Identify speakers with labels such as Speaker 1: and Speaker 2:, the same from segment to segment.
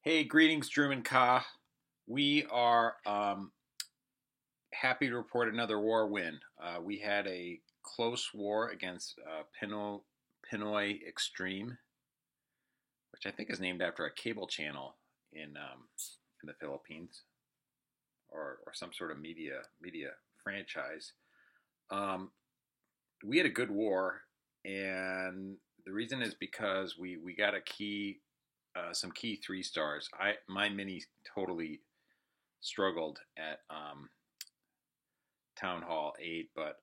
Speaker 1: Hey, greetings, Truman Ka. We are happy to report another war win. We had a close war against Pinoy Extreme, which I think is named after a cable channel in the Philippines, or some sort of media franchise. Um, we had a good war, and the reason is because we got some key 3 stars. My mini totally struggled at Town Hall 8, but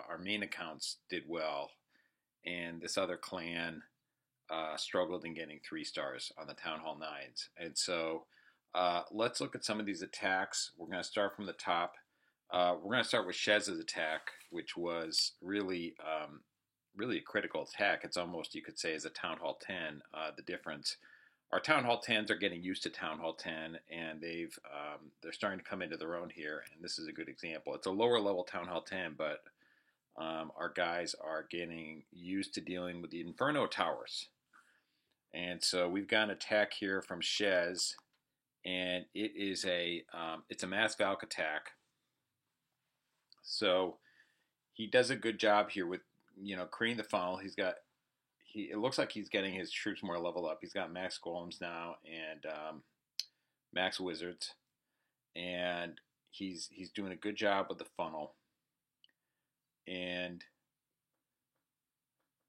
Speaker 1: our main accounts did well, and this other clan struggled in getting 3 stars on the Town Hall 9s. And so let's look at some of these attacks. We're going to start from the top. We're going to start with Shez's attack, which was really a critical attack. It's almost, you could say, as a Town Hall 10, the difference. Our Town Hall 10s are getting used to Town Hall 10, and they're starting to come into their own here, and this is a good example. It's a lower level Town Hall 10, but our guys are getting used to dealing with the Inferno Towers. And so we've got an attack here from Shez, and it's a Mass Valk attack. So he does a good job here with creating the funnel. It looks like he's getting his troops more leveled up. He's got max golems now and max wizards, and he's doing a good job with the funnel and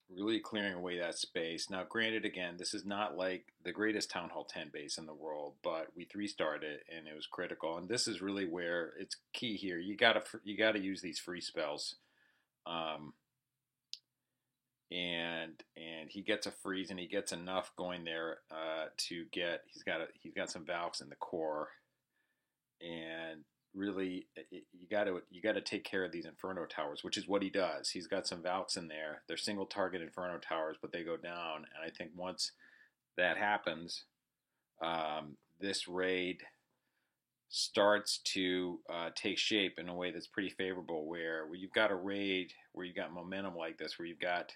Speaker 1: really clearing away that space. Now, granted, again, this is not like the greatest Town Hall 10 base in the world, but we 3-starred it and it was critical. And this is really where it's key here. You gotta use these free spells. And he gets a freeze, and he gets enough going there to get. He's got some Valks in the core, and really you got to take care of these Inferno Towers, which is what he does. He's got some Valks in there. They're single target Inferno Towers, but they go down, and I think once that happens, this raid starts to take shape in a way that's pretty favorable. Where you've got a raid where you've got momentum like this, where you've got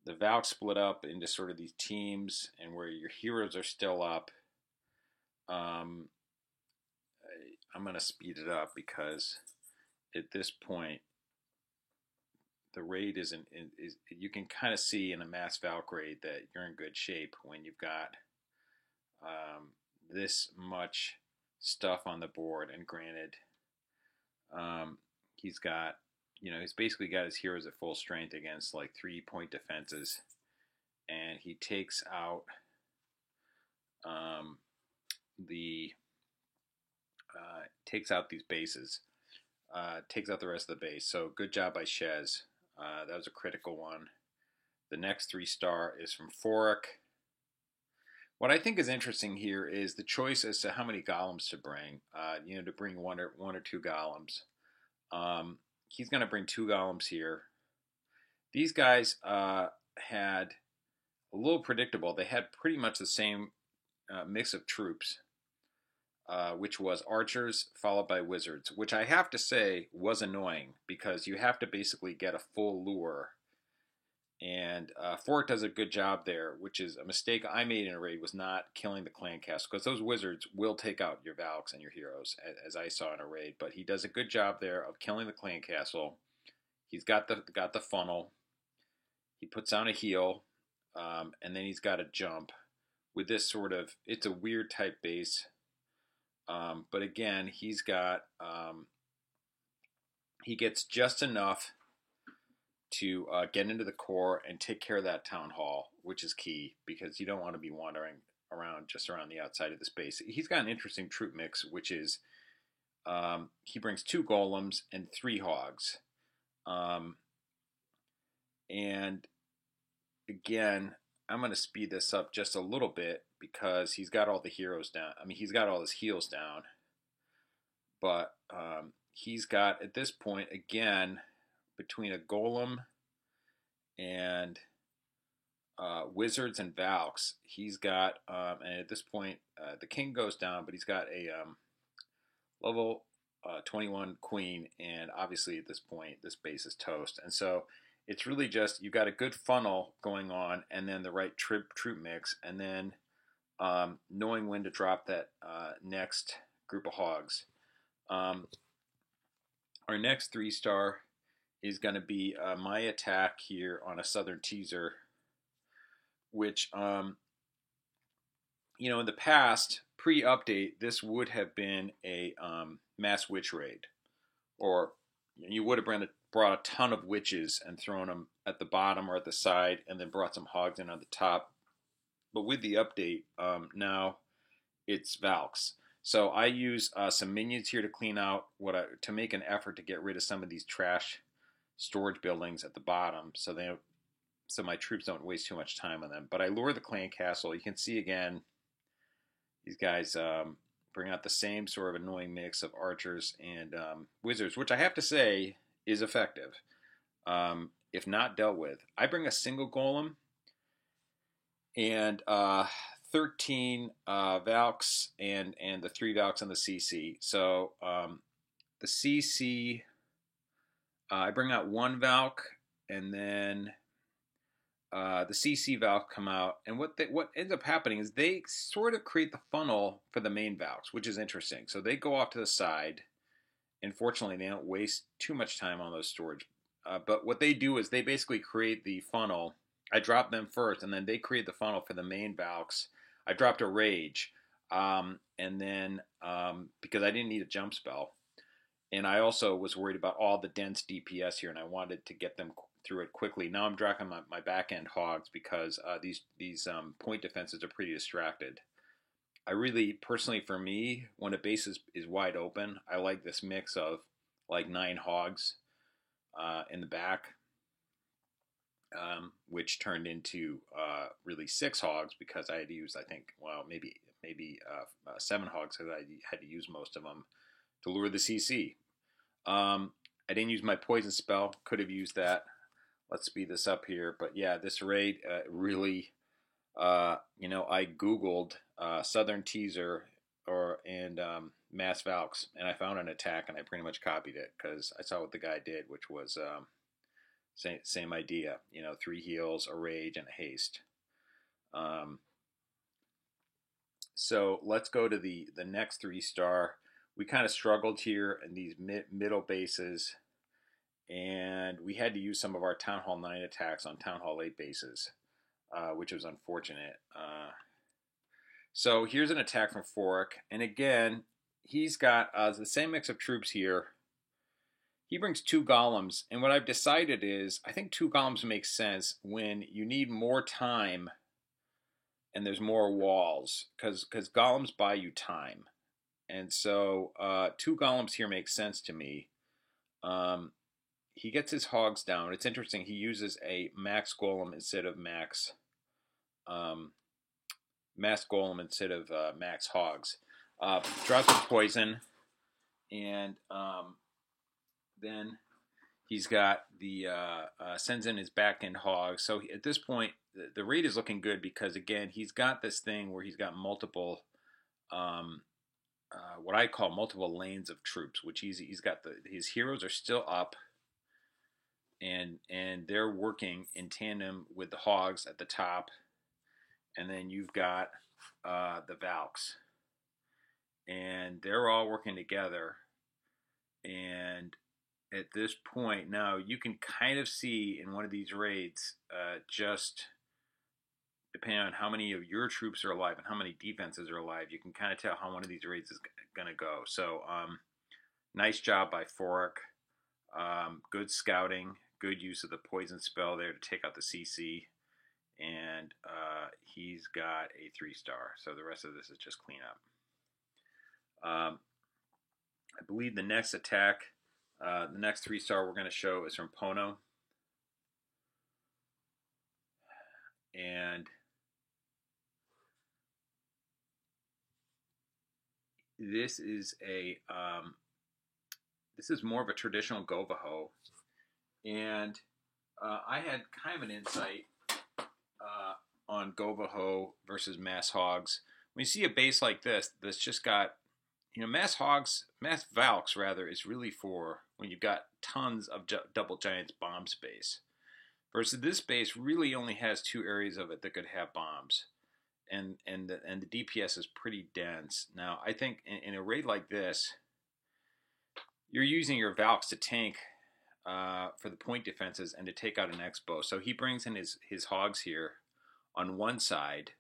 Speaker 1: the Valk split up into sort of these teams, and where your heroes are still up. I'm going to speed it up because at this point, the raid is you can kind of see in a Mass Valk raid that you're in good shape when you've got this much stuff on the board. And granted, he's got he's basically got his heroes at full strength against like 3-point defenses, and he takes out these bases, takes out the rest of the base. So good job by Shez. That was a critical one. The next 3-star is from Forik. What I think is interesting here is the choice as to how many golems to bring. To bring one or two golems. He's going to bring 2 golems here. These guys had a little predictable. They had pretty much the same mix of troops, which was archers followed by wizards, which I have to say was annoying because you have to basically get a full lure. And Forik does a good job there, which is a mistake I made in a raid, was not killing the clan castle, because those wizards will take out your Valks and your heroes, as I saw in a raid. But he does a good job there of killing the clan castle. He's got the funnel. He puts down a heal, and then he's got a jump. With this sort of, it's a weird type base, but again, he gets just enough to get into the core and take care of that Town Hall, which is key because you don't want to be wandering around just around the outside of the space. He's got an interesting troop mix, which is he brings 2 golems and 3 hogs. And again, I'm going to speed this up just a little bit because he's got all the heroes down. I mean, he's got all his heals down. But he's got, at this point, again, between a golem and wizards and Valks, he's got, and at this point, the king goes down, but he's got a level 21 queen, and obviously at this point, this base is toast. And so it's really just, you've got a good funnel going on, and then the right troop mix, and then knowing when to drop that next group of hogs. Um, our next 3-star is going to be my attack here on a Southern Teaser, which, in the past, pre-update, this would have been a mass witch raid, or you would have brought a ton of witches and thrown them at the bottom or at the side, and then brought some hogs in on the top. But with the update, now it's Valks. So I use some minions here to clean out to make an effort to get rid of some of these trash storage buildings at the bottom, so my troops don't waste too much time on them. But I lure the clan castle. You can see again, these guys bring out the same sort of annoying mix of archers and wizards, which I have to say is effective, if not dealt with. I bring a single golem and 13 Valks and the 3 Valks on the CC. So the CC, I bring out 1 Valk, and then the CC Valk come out. And what ends up happening is they sort of create the funnel for the main Valks, which is interesting. So they go off to the side. And fortunately, they don't waste too much time on those storage. But what they do is they basically create the funnel. I drop them first, and then they create the funnel for the main Valks. I dropped a Rage, and then because I didn't need a jump spell. And I also was worried about all the dense DPS here, and I wanted to get them through it quickly. Now I'm dropping my back-end hogs because these point defenses are pretty distracted. I really, personally for me, when a base is wide open, I like this mix of like 9 hogs in the back, which turned into really 6 hogs because I had to use, I think, well, maybe 7 hogs because I had to use most of them to lure the CC. I didn't use my poison spell. Could have used that. Let's speed this up here. But yeah, this raid really, I Googled Southern Teaser and Mass Valks, and I found an attack, and I pretty much copied it because I saw what the guy did, which was same idea. 3 heals, a rage, and a haste. So let's go to the next 3-star. We kind of struggled here in these middle bases, and we had to use some of our Town Hall 9 attacks on Town Hall 8 bases, which was unfortunate. So here's an attack from Forik, and again, he's got the same mix of troops here. He brings 2 golems, and what I've decided is I think 2 golems makes sense when you need more time and there's more walls, because golems buy you time. And so 2 golems here makes sense to me. He gets his hogs down. It's interesting. He uses a max golem instead of max golem instead of max hogs. Drops some poison, and then he's got the sends in his back end hogs. So at this point, the raid is looking good because again, he's got this thing where he's got multiple. What I call multiple lanes of troops, which he's got his heroes are still up, and they're working in tandem with the hogs at the top, and then you've got the Valks, and they're all working together. And at this point now, you can kind of see in one of these raids, just depending on how many of your troops are alive and how many defenses are alive, you can kind of tell how one of these raids is going to go. So nice job by Forik. Good scouting, good use of the poison spell there to take out the CC. And he's got a 3-star. So the rest of this is just cleanup. I believe the next attack, the next 3-star we're going to show is from Pono. And this is more of a traditional Govaho, and I had kind of an insight on Govaho versus Mass Hogs. When you see a base like this that's just got, Mass Valks rather, is really for when you've got tons of double giants bomb space. Versus this base really only has 2 areas of it that could have bombs. and the DPS is pretty dense. Now, I think in a raid like this, you're using your Valks to tank for the point defenses and to take out an Expo. So he brings in his hogs here on one side.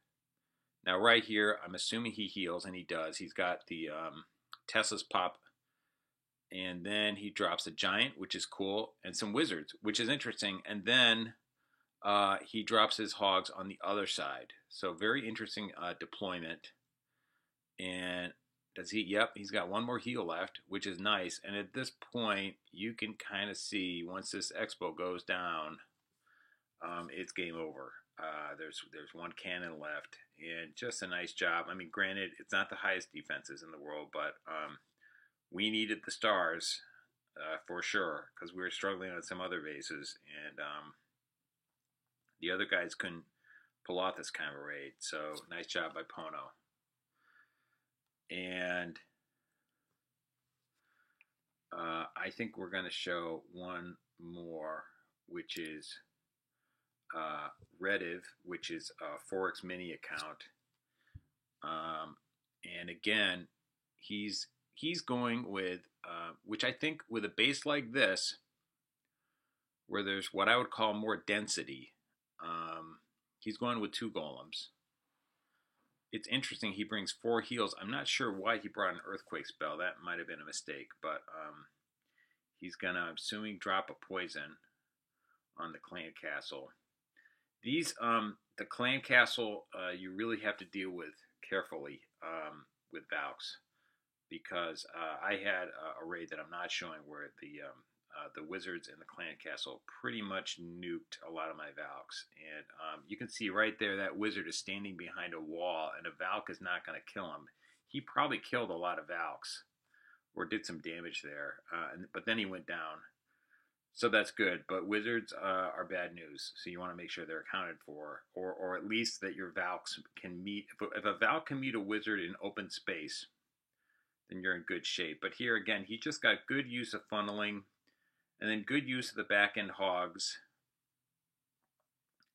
Speaker 1: Now, right here, I'm assuming he heals, and he does. He's got the Tesla's pop, and then he drops a giant, which is cool, and some wizards, which is interesting. And then he drops his hogs on the other side. So very interesting deployment. And does he? Yep, he's got one more heal left, which is nice. And at this point, you can kind of see once this Expo goes down, it's game over. There's one cannon left, and just a nice job. I mean, granted, it's not the highest defenses in the world, but we needed the stars for sure because we were struggling on some other bases, and the other guys couldn't pull off this kind of raid. So nice job by Pono. And I think we're going to show one more, which is Rediv, which is a Forex Mini account. And again, he's going with, which I think with a base like this, where there's what I would call more density, he's going with 2 golems. It's interesting, he brings 4 heals. I'm not sure why he brought an Earthquake spell. That might have been a mistake, but he's gonna, I'm assuming, drop a poison on the clan castle. These, the clan castle, you really have to deal with carefully with Valks, because I had a raid that I'm not showing where the wizards in the clan castle pretty much nuked a lot of my Valks. And you can see right there that wizard is standing behind a wall, and a Valk is not going to kill him. He probably killed a lot of Valks, or did some damage there, but then he went down. So that's good, but wizards are bad news, so you want to make sure they're accounted for, or at least that your Valks can meet. If a Valk can meet a wizard in open space, then you're in good shape. But here again, he just got good use of funneling, and then good use of the back-end hogs.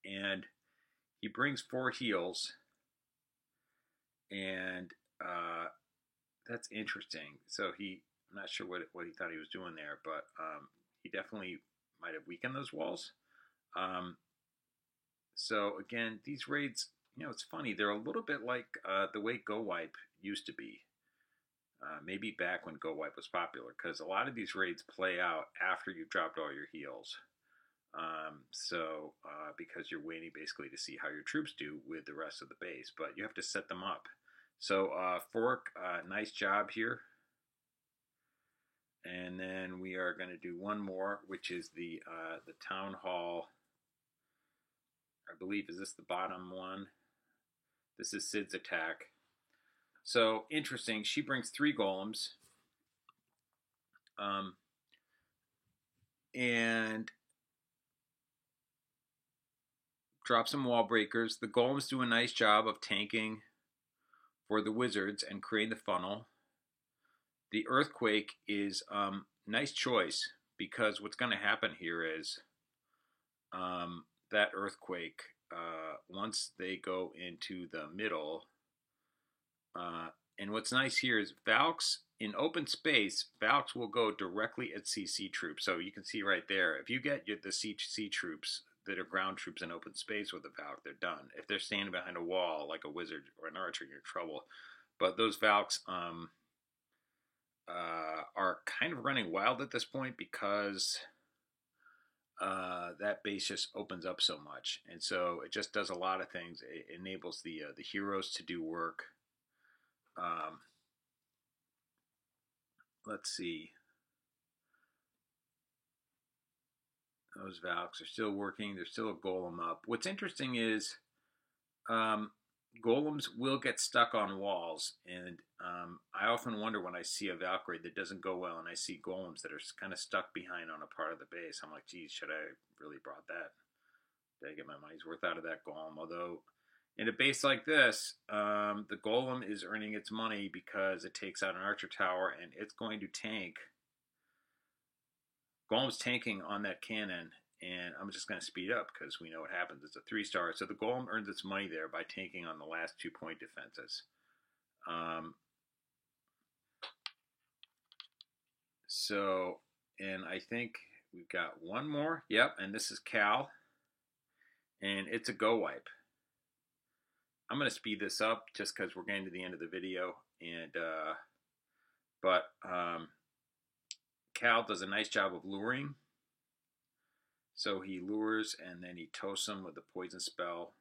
Speaker 1: And he brings 4 heals. And that's interesting. So I'm not sure what he thought he was doing there, but he definitely might have weakened those walls. So again, these raids, it's funny. They're a little bit like the way Go Wipe used to be. Maybe back when Go Wipe was popular, because a lot of these raids play out after you've dropped all your heals. Because you're waiting basically to see how your troops do with the rest of the base, but you have to set them up. So Fork, nice job here. And then we are going to do one more, which is the Town Hall. I believe, is this the bottom one? This is Sid's attack. So, interesting, she brings 3 golems. And drops some wall breakers. The golems do a nice job of tanking for the wizards and creating the funnel. The Earthquake is nice choice, because what's going to happen here is that Earthquake, once they go into the middle, and what's nice here is Valks, in open space, Valks will go directly at CC troops. So you can see right there, if you get the CC troops that are ground troops in open space with a Valk, they're done. If they're standing behind a wall like a wizard or an archer, you're in trouble. But those Valks are kind of running wild at this point, because that base just opens up so much, and so it just does a lot of things. It enables the heroes to do work. Let's see. Those Valks are still working. There's still a golem up. What's interesting is golems will get stuck on walls, and I often wonder when I see a Valkyrie that doesn't go well, and I see golems that are kind of stuck behind on a part of the base. I'm like, geez, should I really brought that? Did I get my money's worth out of that golem? Although, in a base like this, the golem is earning its money because it takes out an archer tower, and it's going to tank. Golem's tanking on that cannon, And I'm just going to speed up because we know what happens. It's a 3-star. So the golem earns its money there by tanking on the last 2-point defenses. And I think we've got one more. Yep, and this is Cal. And it's a go wipe. I'm going to speed this up just because we're getting to the end of the video. But Cal does a nice job of luring. So he lures and then he toasts him with the poison spell.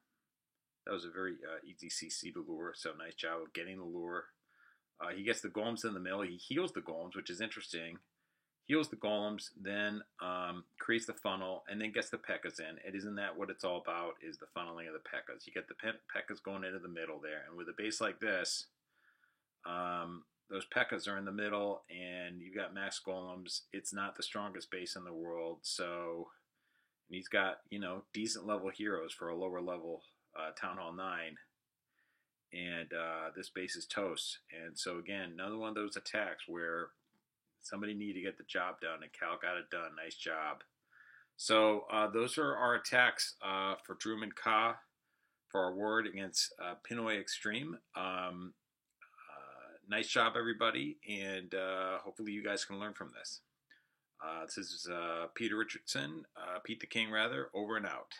Speaker 1: That was a very easy CC to lure, so nice job of getting the lure. He gets the golems in the middle. He heals the golems, which is interesting. Heals the golems, then creates the funnel, and then gets the P.E.K.K.A.s in. It isn't that what it's all about, is the funneling of the P.E.K.K.A.s. You get the P.E.K.K.A.s going into the middle there, and with a base like this, those P.E.K.K.A.s are in the middle, and you've got max golems. It's not the strongest base in the world, so he's got, decent level heroes for a lower level Town Hall 9. And this base is toast. And so, again, another one of those attacks where somebody needed to get the job done, and Cal got it done. Nice job. So those are our attacks for Druid Ka for our ward against Pinoy Extreme. Nice job, everybody, and hopefully you guys can learn from this. This is Peter Richardson, Pete the King, rather, over and out.